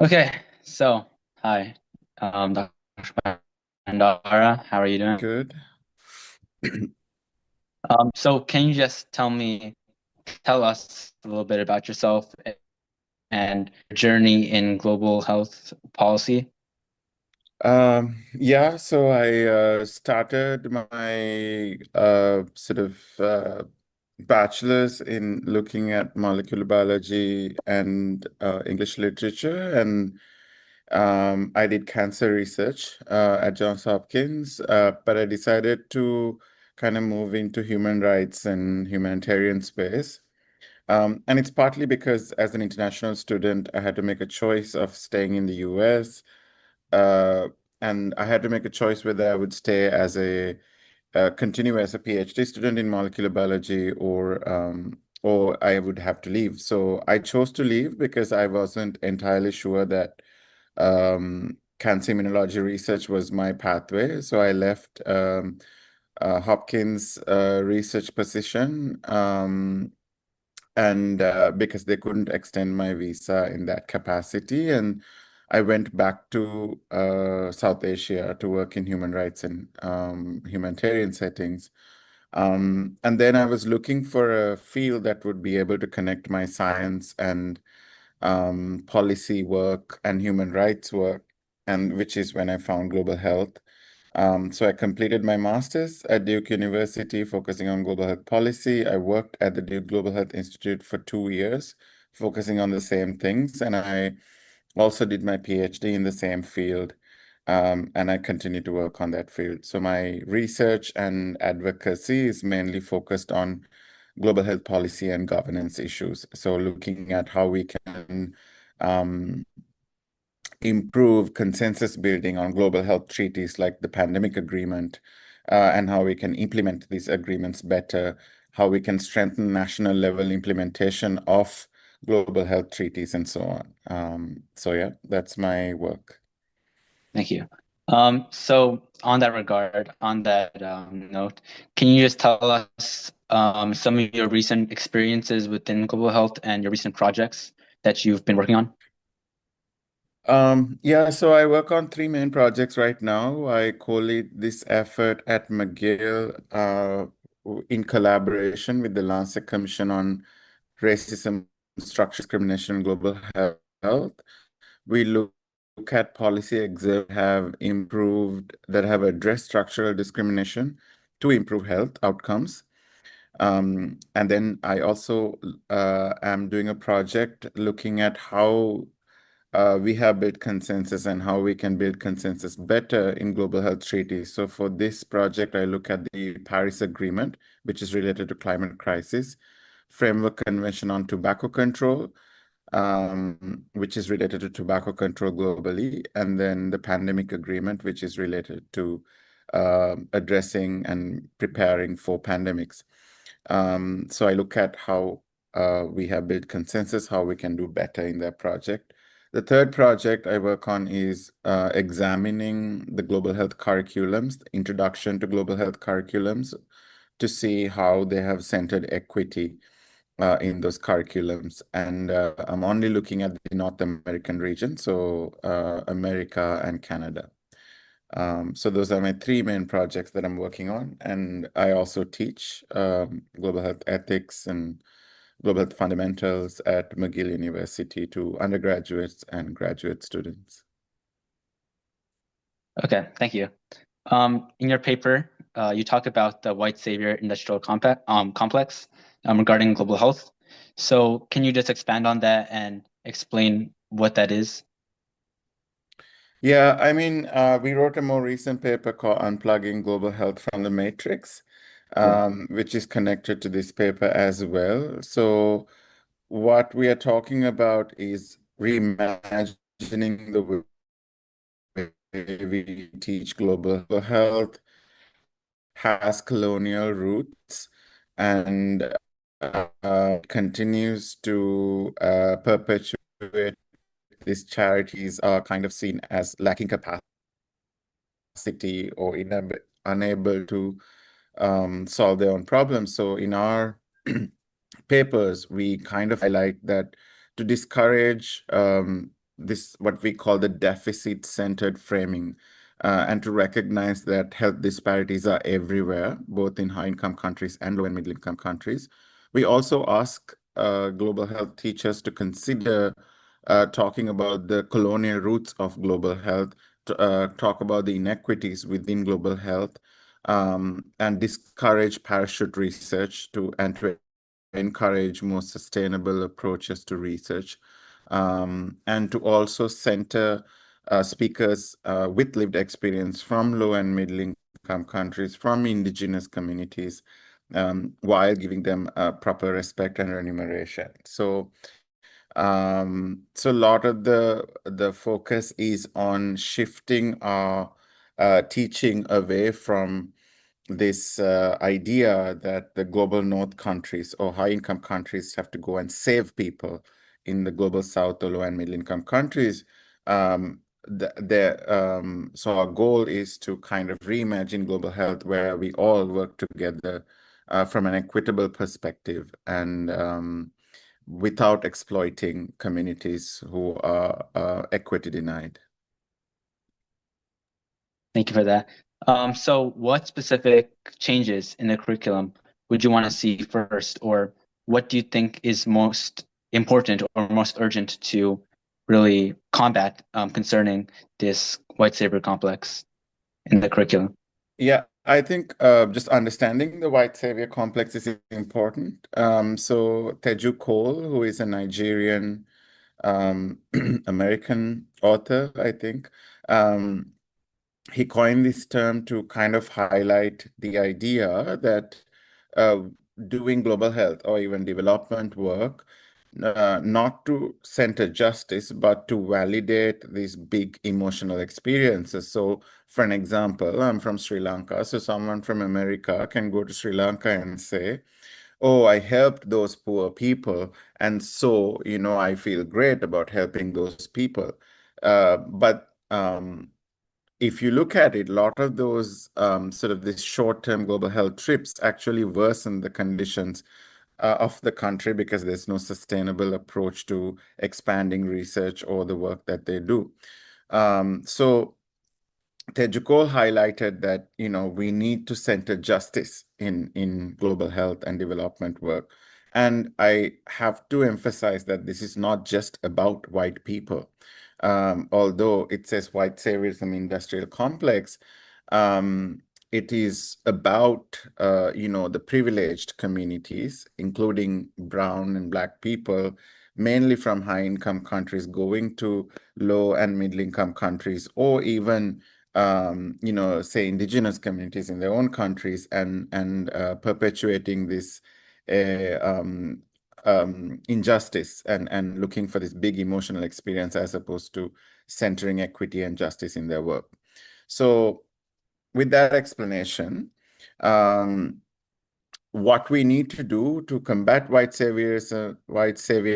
Okay, so hi, Dr. Bandara, how are you doing? Good. So can you just tell us a little bit about yourself and your journey in global health policy? Yeah, so I started my sort of bachelor's in looking at molecular biology and English literature, and I did cancer research at Johns Hopkins, but I decided to kind of move into human rights and humanitarian space. And it's partly because as an international student, I had to make a choice of staying in the US. Uh, and I had to make a choice whether I would stay as continue as a PhD student in molecular biology or I would have to leave. So I chose to leave because I wasn't entirely sure that cancer immunology research was my pathway. So I left Hopkins research position. And because they couldn't extend my visa in that capacity. And I went back to South Asia to work in human rights and humanitarian settings. And then I was looking for a field that would be able to connect my science and policy work and human rights work, and which is when I found global health. So I completed my master's at Duke University, focusing on global health policy. I worked at the Duke Global Health Institute for 2 years, focusing on the same things. And I also did my PhD in the same field. And I continue to work on that field. So my research and advocacy is mainly focused on global health policy and governance issues. So looking at how we can um, improve consensus building on global health treaties like the pandemic agreement, and how we can implement these agreements better, how we can strengthen national level implementation of global health treaties, and so on. So yeah, that's my work. Thank you. So on that regard, on that note, can you just tell us some of your recent experiences within global health and your recent projects that you've been working on? Yeah, so I work on three main projects right now. I co-lead this effort at McGill in collaboration with the Lancet Commission on Racism, Structural Discrimination, and Global Health. We look at policy exams that have addressed structural discrimination to improve health outcomes. And then I also am doing a project looking at how we have built consensus and how we can build consensus better in global health treaties. So for this project, I look at the Paris Agreement, which is related to climate crisis, Framework Convention on Tobacco Control, which is related to tobacco control globally, and then the Pandemic Agreement, which is related to addressing and preparing for pandemics. So I look at how we have built consensus, how we can do better in that project. The third project I work on is examining the global health curriculums, the introduction to global health curriculums, to see how they have centered equity in those curriculums. And I'm only looking at the North American region, so America and Canada. So those are my three main projects that I'm working on. And I also teach global health ethics and global health fundamentals at McGill University to undergraduates and graduate students. Okay, thank you. In your paper, you talk about the white savior industrial complex regarding global health. So can you just expand on that and explain what that is? Yeah, I mean, we wrote a more recent paper called Unplugging Global Health from the Matrix, Cool. which is connected to this paper as well. So what we are talking about is reimagining the way we teach global health has colonial roots and continues to perpetuate. These charities are kind of seen as lacking capacity or unable to solve their own problems. So in our papers, we kind of highlight that to discourage this what we call the deficit-centered framing, and to recognize that health disparities are everywhere, both in high-income countries and low and middle-income countries. We also ask global health teachers to consider talking about the colonial roots of global health, to talk about the inequities within global health, and discourage parachute research and to encourage more sustainable approaches to research, and to also center speakers with lived experience from low and middle income countries, from indigenous communities, while giving them proper respect and remuneration. So a lot of the focus is on shifting our teaching away from this idea that the global north countries or high income countries have to go and save people in the global south or low and middle income countries. So our goal is to kind of reimagine global health where we all work together from an equitable perspective, and without exploiting communities who are equity denied. Thank you for that. So what specific changes in the curriculum would you want to see first, or what do you think is most important or most urgent to really combat concerning this white savior complex in the curriculum? Yeah, I think just understanding the white savior complex is important. So Teju Cole, who is a Nigerian American author, I think, he coined this term to kind of highlight the idea that uh, doing global health or even development work, not to center justice, but to validate these big emotional experiences. So, for an example, I'm from Sri Lanka. So, someone from America can go to Sri Lanka and say, oh, I helped those poor people. And so, I feel great about helping those people. But if you look at it, a lot of those sort of these short-term global health trips actually worsen the conditions of the country because there's no sustainable approach to expanding research or the work that they do. So Tejukol highlighted that we need to center justice in global health and development work. And I have to emphasize that this is not just about white people. Although it says white saviorism industrial complex, it is about the privileged communities, including brown and black people, mainly from high income countries going to low and middle income countries, or even say indigenous communities in their own countries, and perpetuating this injustice and looking for this big emotional experience as opposed to centering equity and justice in their work. So with that explanation, what we need to do to combat white savior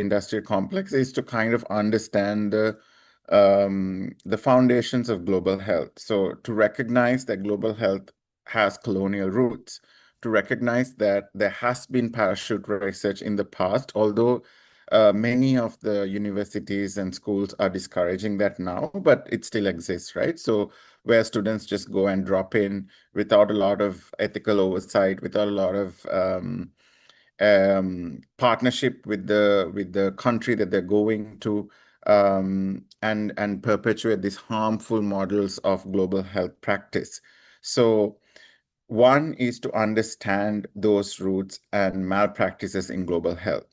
industrial complex is to kind of understand the foundations of global health. So to recognize that global health has colonial roots, to recognize that there has been parachute research in the past, although many of the universities and schools are discouraging that now, but it still exists, right? So where students just go and drop in without a lot of ethical oversight, without a lot of partnership with the country that they're going to, and perpetuate these harmful models of global health practice. So one is to understand those roots and malpractices in global health.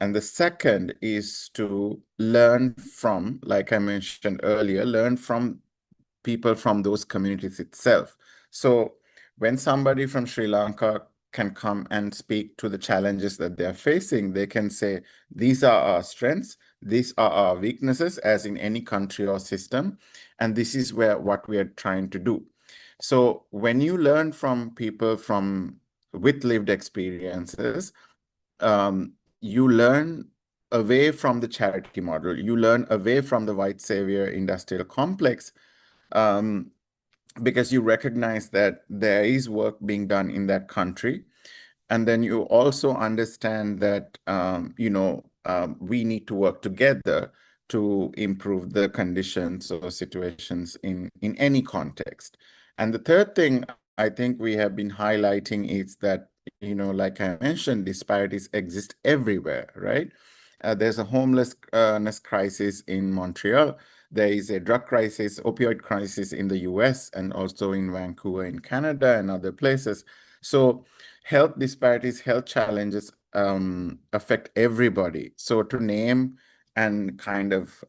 And the second is to learn from, like I mentioned earlier, learn from people from those communities itself. So when somebody from Sri Lanka can come and speak to the challenges that they're facing, they can say, these are our strengths, these are our weaknesses, as in any country or system, and this is what we are trying to do. So when you learn from people with lived experiences, you learn away from the charity model, you learn away from the white savior industrial complex, because you recognize that there is work being done in that country. And then you also understand that, we need to work together to improve the conditions or situations in any context. And the third thing I think we have been highlighting is that, like I mentioned, disparities exist everywhere, right? There's a homelessness crisis in Montreal. There is a drug crisis, opioid crisis in the US and also in Vancouver in Canada and other places. So health disparities, health challenges affect everybody. So to name and kind of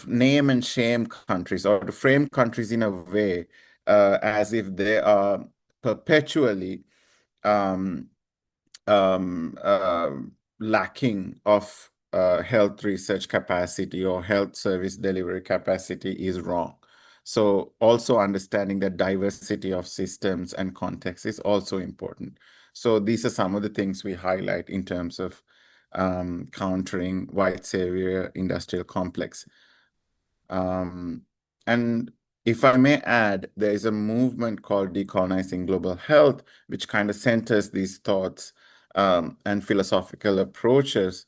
name and shame countries, or to frame countries in a way as if they are perpetually um, um, uh, lacking of health research capacity or health service delivery capacity is wrong. So also understanding that diversity of systems and context is also important. So these are some of the things we highlight in terms of countering white savior industrial complex. And if I may add, there is a movement called Decolonizing Global Health, which kind of centers these thoughts and philosophical approaches,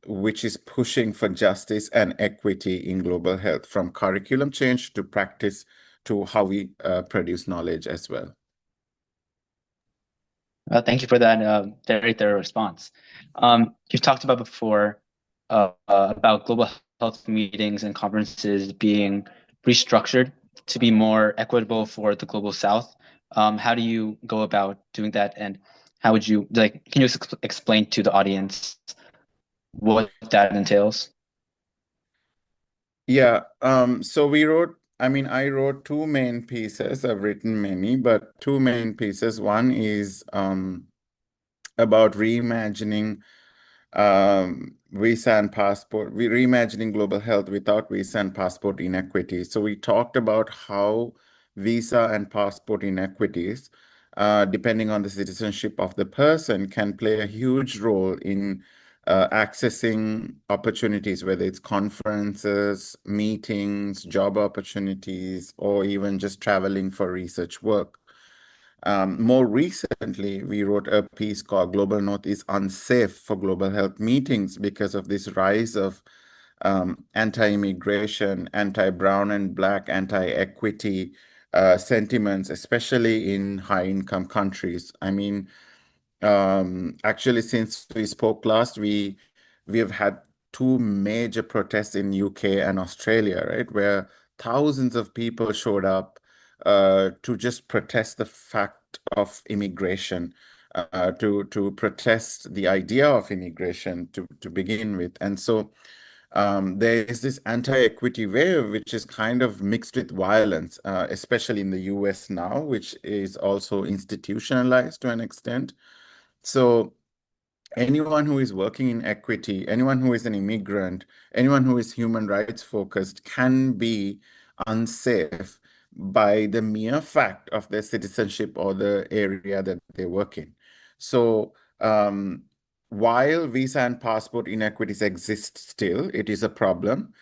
which is pushing for justice and equity in global health, from curriculum change to practice to how we produce knowledge as well. Thank you for that very thorough response. You've talked about before about global health meetings and conferences being restructured to be more equitable for the global south. How do you go about doing that, and how would you can you explain to the audience what that entails? Yeah, so I wrote two main pieces. I've written many, but two main pieces. One is about reimagining visa and passport, we reimagining global health without visa and passport inequities. So we talked about how visa and passport inequities, depending on the citizenship of the person, can play a huge role in accessing opportunities, whether it's conferences, meetings, job opportunities, or even just traveling for research work. More recently, we wrote a piece called Global North is Unsafe for Global Health Meetings because of this rise of anti-immigration, anti-brown and black, anti-equity sentiments, especially in high-income countries. I mean, actually, since we spoke last, we have had two major protests in UK and Australia, right, where thousands of people showed up to just protest the fact of immigration, to protest the idea of immigration to begin with. And so there is this anti-equity wave, which is kind of mixed with violence, especially in the US now, which is also institutionalized to an extent. So anyone who is working in equity, anyone who is an immigrant, anyone who is human rights focused can be unsafe by the mere fact of their citizenship or the area that they work in. So while visa and passport inequities exist still, it is a problem.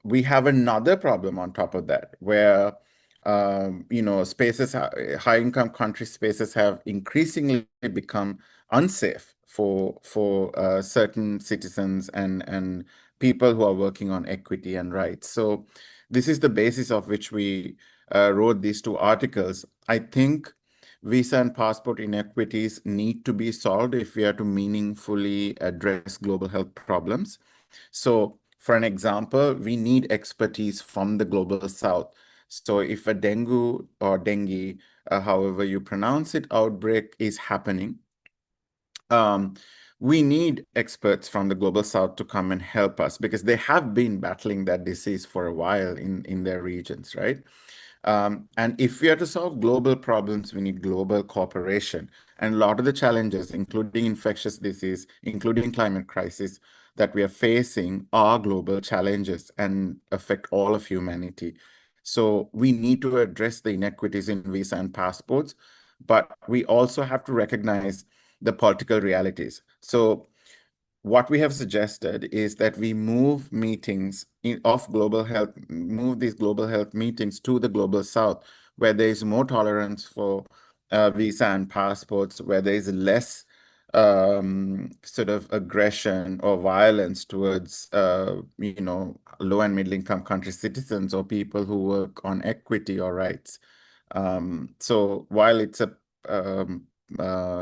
We have another problem on top of that, where spaces, high-income country spaces have increasingly become unsafe for certain citizens and people who are working on equity and rights. So this is the basis of which we wrote these two articles. I think visa and passport inequities need to be solved if we are to meaningfully address global health problems. So for an example, we need expertise from the global south. So if a dengue or dengue, however you pronounce it, outbreak is happening, we need experts from the global south to come and help us because they have been battling that disease for a while in their regions, right? And if we are to solve global problems, we need global cooperation. And a lot of the challenges, including infectious disease, including climate crisis, that we are facing are global challenges and affect all of humanity. So we need to address the inequities in visa and passports, but we also have to recognize the political realities. So what we have suggested is that we move meetings of global health, move these global health meetings to the global south, where there is more tolerance for visa and passports, where there is less sort of aggression or violence towards low and middle income country citizens or people who work on equity or rights. So while it's a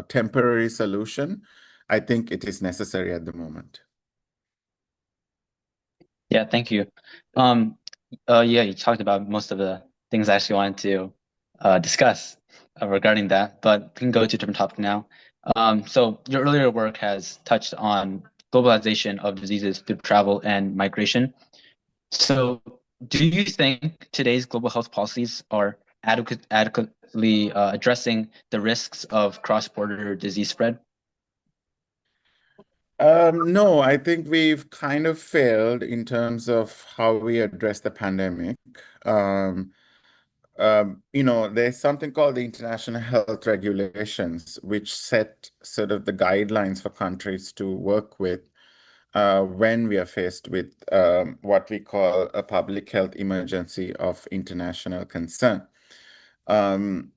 temporary solution, I think it is necessary at the moment. Yeah, thank you. Yeah, you talked about most of the things I actually wanted to discuss regarding that, but we can go to a different topic now. So your earlier work has touched on globalization of diseases through travel and migration. So do you think today's global health policies are adequately addressing the risks of cross-border disease spread? No, I think we've kind of failed in terms of how we address the pandemic. Um, there's something called the International Health Regulations, which set sort of the guidelines for countries to work with when we are faced with what we call a public health emergency of international concern. Um,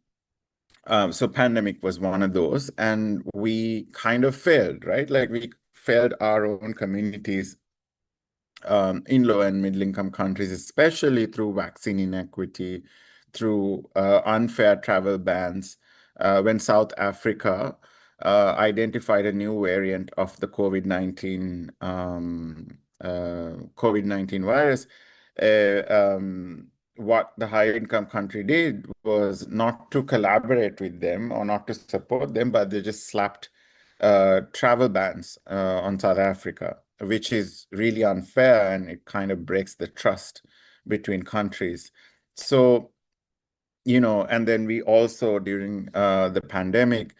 so pandemic was one of those, and we kind of failed, right? Like we failed our own communities in low and middle income countries, especially through vaccine inequity, through unfair travel bans. When South Africa identified a new variant of the COVID-19 virus, what the high income country did was not to collaborate with them or not to support them, but they just slapped travel bans on South Africa, which is really unfair, and it kind of breaks the trust between countries. So, and then we also, during the pandemic,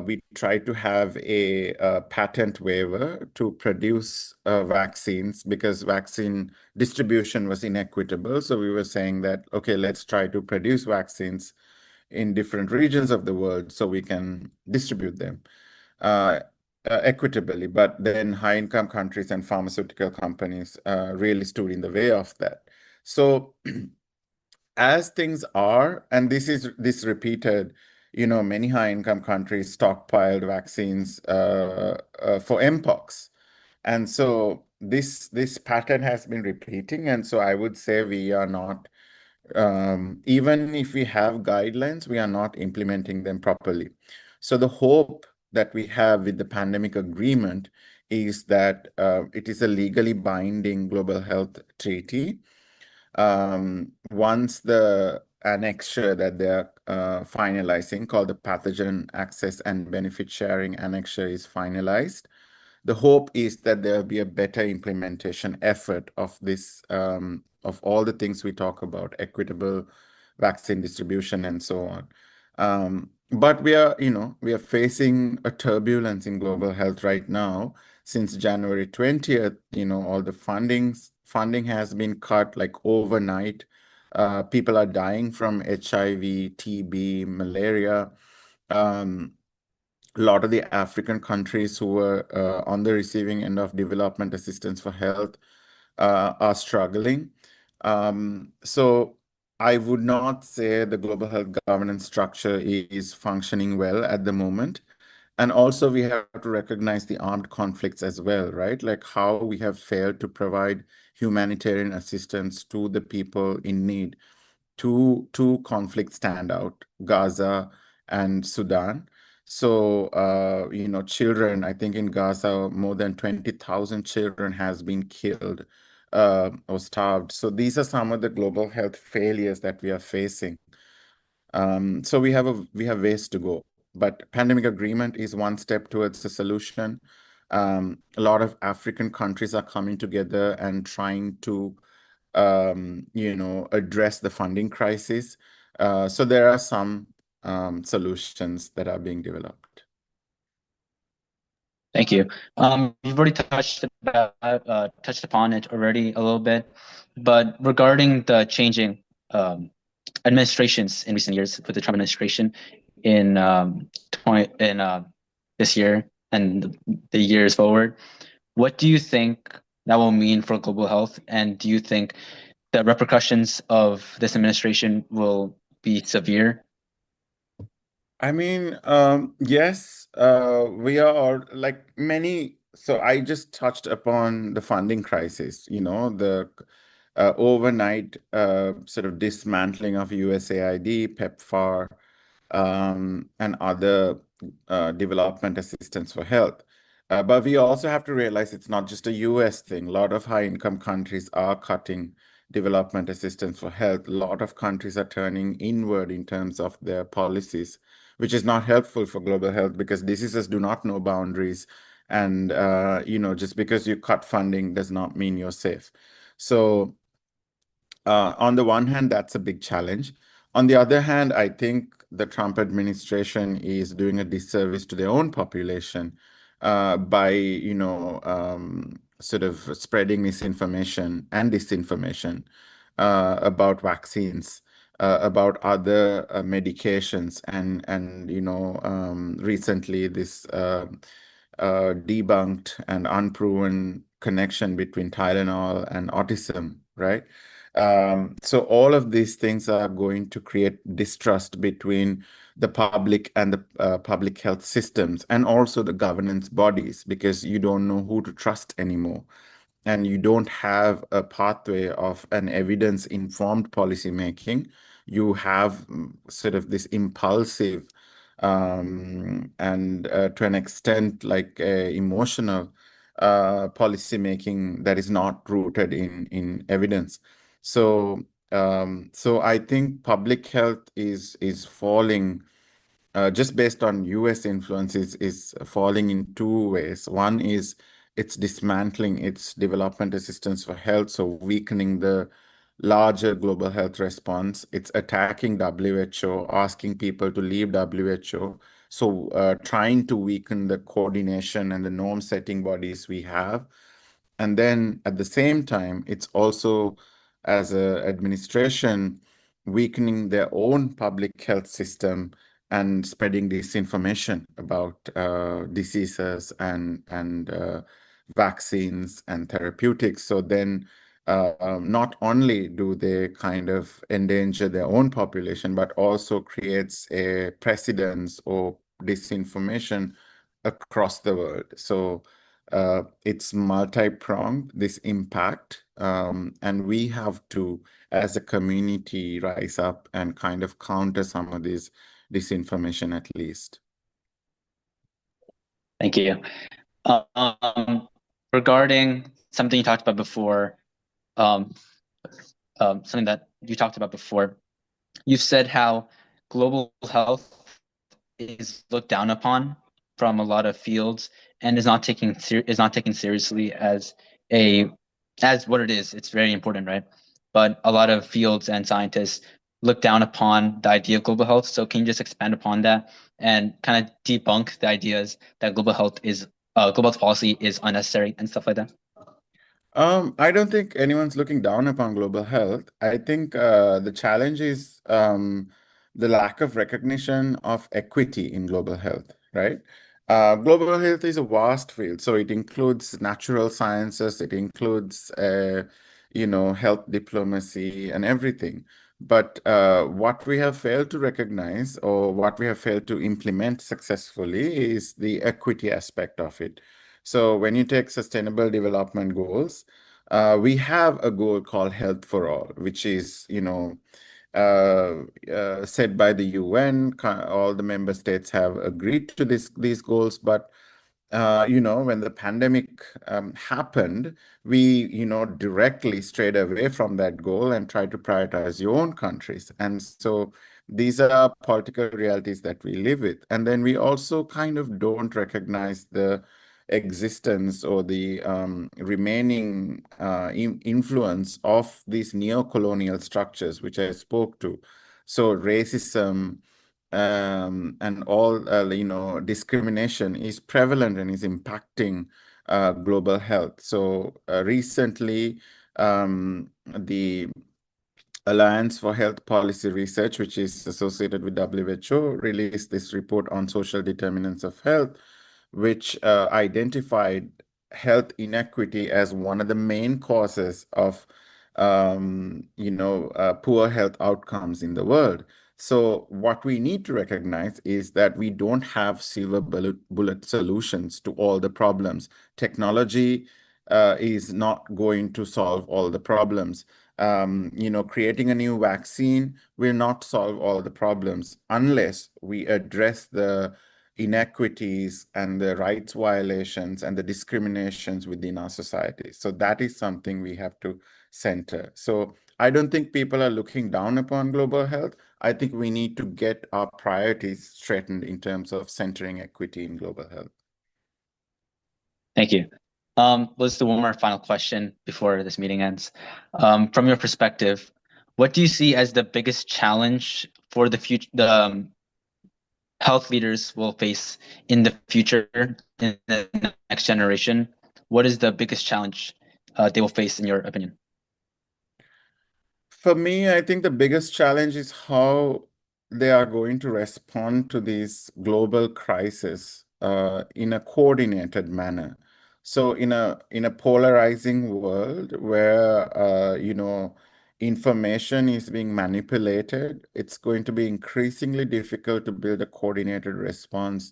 we tried to have a patent waiver to produce vaccines because vaccine distribution was inequitable. So we were saying that, okay, let's try to produce vaccines in different regions of the world so we can distribute them uh, equitably. But then high income countries and pharmaceutical companies really stood in the way of that. So as things are, and this repeated, many high income countries stockpiled vaccines for mpox. And so this pattern has been repeating. And so I would say we are not even if we have guidelines, we are not implementing them properly. So the hope that we have with the pandemic agreement is that it is a legally binding global health treaty. Once the annexure that they're finalizing, called the Pathogen Access and Benefit Sharing Annexure, is finalized, the hope is that there will be a better implementation effort of this, of all the things we talk about, equitable vaccine distribution and so on. But we are facing a turbulence in global health right now. Since January 20th, all the funding has been cut like overnight. People are dying from HIV, TB, malaria. A lot of the African countries who were on the receiving end of development assistance for health are struggling. So I would not say the global health governance structure is functioning well at the moment. And also we have to recognize the armed conflicts as well, right? Like how we have failed to provide humanitarian assistance to the people in need. Two conflicts stand out, Gaza and Sudan. So, children, I think in Gaza, more than 20,000 children has been killed or starved. So these are some of the global health failures that we are facing. So we have ways to go, but pandemic agreement is one step towards the solution. A lot of African countries are coming together and trying to address the funding crisis. So there are some solutions that are being developed. Thank you. You've already touched upon it already a little bit, but regarding the changing administrations in recent years with the Trump administration in this year and the years forward, what do you think that will mean for global health? And do you think the repercussions of this administration will be severe? I mean, yes, we are like many. So I just touched upon the funding crisis, the overnight sort of dismantling of USAID, PEPFAR, and other development assistance for health. But we also have to realize it's not just a US thing. A lot of high income countries are cutting development assistance for health. A lot of countries are turning inward in terms of their policies, which is not helpful for global health because diseases do not know boundaries. And, just because you cut funding does not mean you're safe. So, on the one hand, that's a big challenge. On the other hand, I think the Trump administration is doing a disservice to their own population by, sort of spreading misinformation and disinformation about vaccines, about other medications, and recently this debunked and unproven connection between Tylenol and autism, right? So all of these things are going to create distrust between the public and the public health systems and also the governance bodies because you don't know who to trust anymore. And you don't have a pathway of an evidence-informed policy making. You have sort of this impulsive and to an extent like emotional policy making that is not rooted in evidence. So I think public health is falling just based on US influence is falling in two ways. One is it's dismantling its development assistance for health, so weakening the larger global health response. It's attacking WHO, asking people to leave WHO. So trying to weaken the coordination and the norm setting bodies we have. And then at the same time, it's also, as a administration, weakening their own public health system and spreading disinformation about diseases and vaccines and therapeutics. So then, not only do they kind of endanger their own population, but also creates a precedence or disinformation across the world. So it's multi-pronged, this impact, and we have to, as a community, rise up and kind of counter some of this disinformation at least. Thank you. Regarding something you talked about before, something that you talked about before, you said how global health is looked down upon from a lot of fields and is not taken seriously as what it is. It's very important, right? But a lot of fields and scientists look down upon the idea of global health. So can you just expand upon that and kind of debunk the ideas that global health policy is unnecessary and stuff like that? I don't think anyone's looking down upon global health. I think the challenge is the lack of recognition of equity in global health, right? Global health is a vast field, so it includes natural sciences, it includes, health diplomacy and everything. But what we have failed to recognize or what we have failed to implement successfully is the equity aspect of it. So when you take sustainable development goals, we have a goal called health for all, which is, set by the UN. All the member states have agreed to these goals, but when the pandemic happened, we, directly strayed away from that goal and tried to prioritize your own countries. And so these are political realities that we live with. And then we also kind of don't recognize the existence or the remaining influence of these neo-colonial structures, which I spoke to. So racism, and all discrimination is prevalent and is impacting global health. So recently, the Alliance for Health Policy Research, which is associated with WHO, released this report on social determinants of health, which identified health inequity as one of the main causes of poor health outcomes in the world. So what we need to recognize is that we don't have silver bullet solutions to all the problems. Technology is not going to solve all the problems. Creating a new vaccine will not solve all the problems unless we address the inequities and the rights violations and the discriminations within our society. So that is something we have to center. So I don't think people are looking down upon global health. I think we need to get our priorities straightened in terms of centering equity in global health. Thank you. Let's do one more final question before this meeting ends. From your perspective, what do you see as the biggest challenge for the future, the health leaders will face in the future, in the next generation? What is the biggest challenge they will face, in your opinion? For me, I think the biggest challenge is how they are going to respond to this global crisis in a coordinated manner. So in a polarizing world where information is being manipulated, it's going to be increasingly difficult to build a coordinated response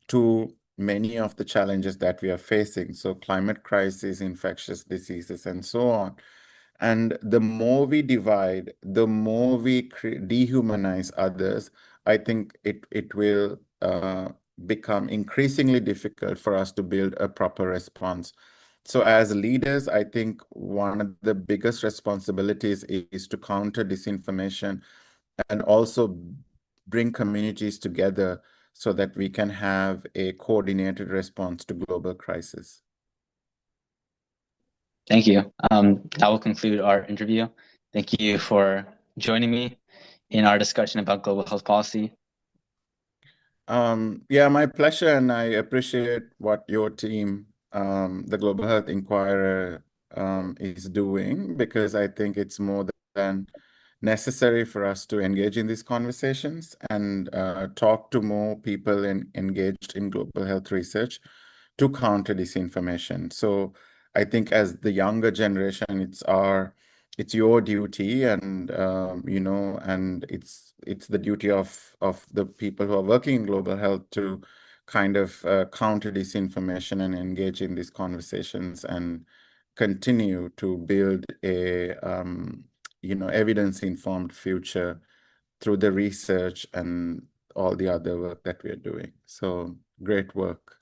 to many of the challenges that we are facing. So climate crisis, infectious diseases, and so on. And the more we divide, the more we dehumanize others, I think it will become increasingly difficult for us to build a proper response. So as leaders, I think one of the biggest responsibilities is to counter disinformation and also bring communities together so that we can have a coordinated response to global crisis. Thank you. That will conclude our interview. Thank you for joining me in our discussion about global health policy. Yeah, my pleasure, and I appreciate what your team, the Global Health Inquirer, is doing, because I think it's more than necessary for us to engage in these conversations and talk to more people engaged in global health research to counter disinformation. So I think as the younger generation, it's your duty, and and it's the duty of the people who are working in global health to kind of counter disinformation and engage in these conversations and continue to build a evidence-informed future through the research and all the other work that we are doing. So great work.